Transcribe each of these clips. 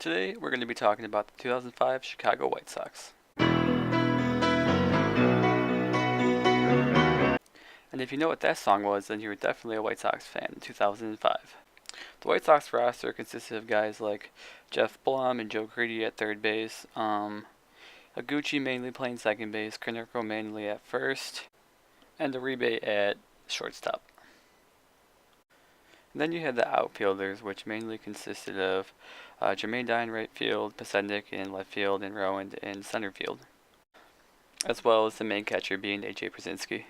Today we're going to be talking about the 2005 Chicago White Sox. And if you know what that song was, then you were definitely a White Sox fan in 2005. The White Sox roster consisted of guys like Jeff Blum and Joe Crede at third base, Higuchi mainly playing second base, Konerko mainly at first, and Uribe at shortstop. And then you had the outfielders, which mainly consisted of Jermaine Dye in right field, Pasednik in left field, and Rowan in center field, as well as the main catcher being A.J. Pierzynski.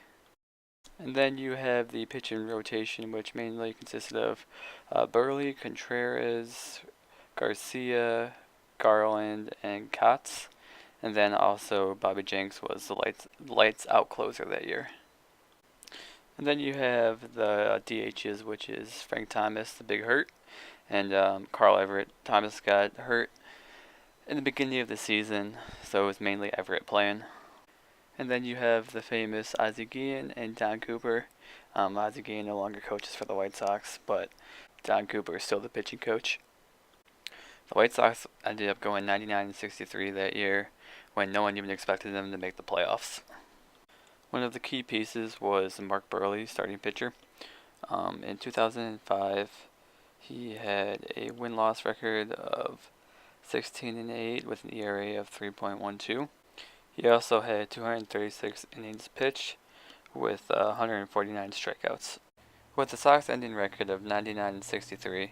And then you have the pitching rotation, which mainly consisted of Burley, Contreras, Garcia, Garland, and Kotz. And then also Bobby Jenks was the lights out closer that year. And then you have the DHs, which is Frank Thomas, the big hurt, and Carl Everett. Thomas got hurt in the beginning of the season, so it was mainly Everett playing. And then you have the famous Ozzie Guillen and Don Cooper. Ozzie Guillen no longer coaches for the White Sox, but Don Cooper is still the pitching coach. The White Sox ended up going 99-63 that year, when no one even expected them to make the playoffs. One of the key pieces was Mark Burley, starting pitcher. In 2005, he had a win-loss record of 16-8 with an ERA of 3.12. He also had 236 innings pitched with 149 strikeouts. With the Sox ending record of 99-63,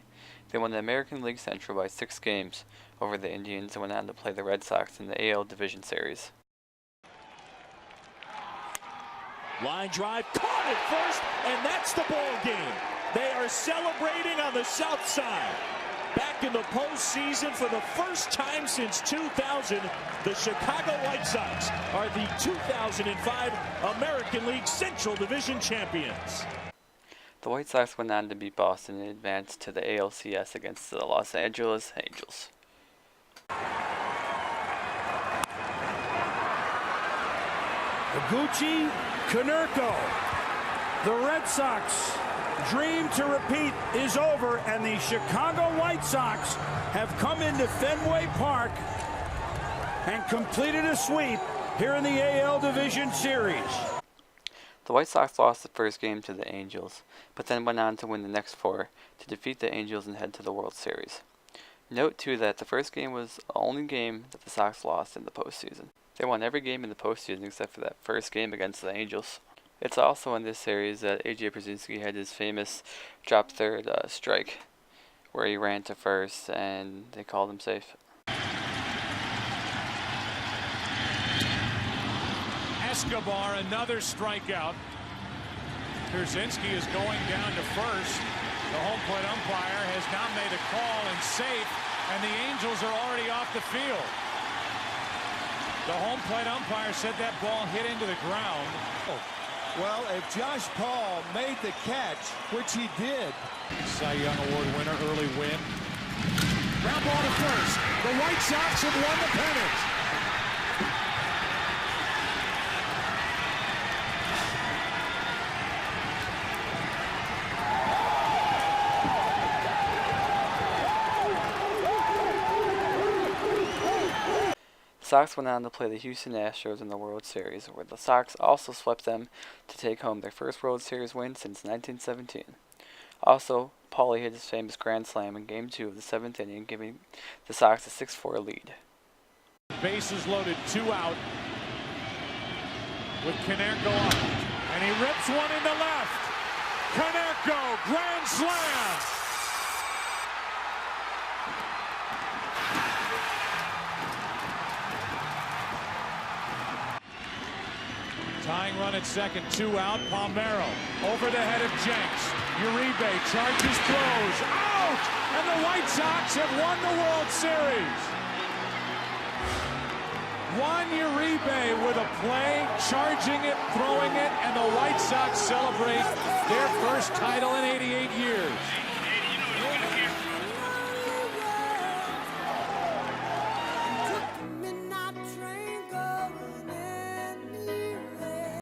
they won the American League Central by 6 games over the Indians and went on to play the Red Sox in the AL Division Series. Line drive, caught at first, and that's the ball game. They are celebrating on the south side. Back in the postseason for the first time since 2000, the Chicago White Sox are the 2005 American League Central Division champions. The White Sox went on to beat Boston and advanced to the ALCS against the Los Angeles Angels. Higuchi, Konerko. The Red Sox dream to repeat is over, and the Chicago White Sox have come into Fenway Park and completed a sweep here in the AL Division Series. The White Sox lost the first game to the Angels, but then went on to win the next 4 to defeat the Angels and head to the World Series. Note too that the first game was the only game that the Sox lost in the postseason. They won every game in the postseason except for that first game against the Angels. It's also in this series that A.J. Pierzynski had his famous drop third strike, where he ran to first and they called him safe. Escobar, another strikeout. Pierzynski is going down to first. The home plate umpire has now made a call and safe, and the Angels are already off the field. The home plate umpire said that ball hit into the ground. Well, if Josh Paul made the catch, which he did. Cy Young Award winner, early win. Ground ball to first. The White Sox have won the pennant. The Sox went on to play the Houston Astros in the World Series, where the Sox also swept them to take home their first World Series win since 1917. Also, Paulie hit his famous grand slam in Game 2 of the 7th inning, giving the Sox a 6-4 lead. Bases loaded, 2 out, with Konerko up, and he rips one into left. Konerko, grand slam! Tying run at second, 2 out. Palmeiro over the head of Jenks. Uribe charges, throws, out! And the White Sox have won the World Series. Juan Uribe with a play, charging it, throwing it, and the White Sox celebrate their first title in 88 years.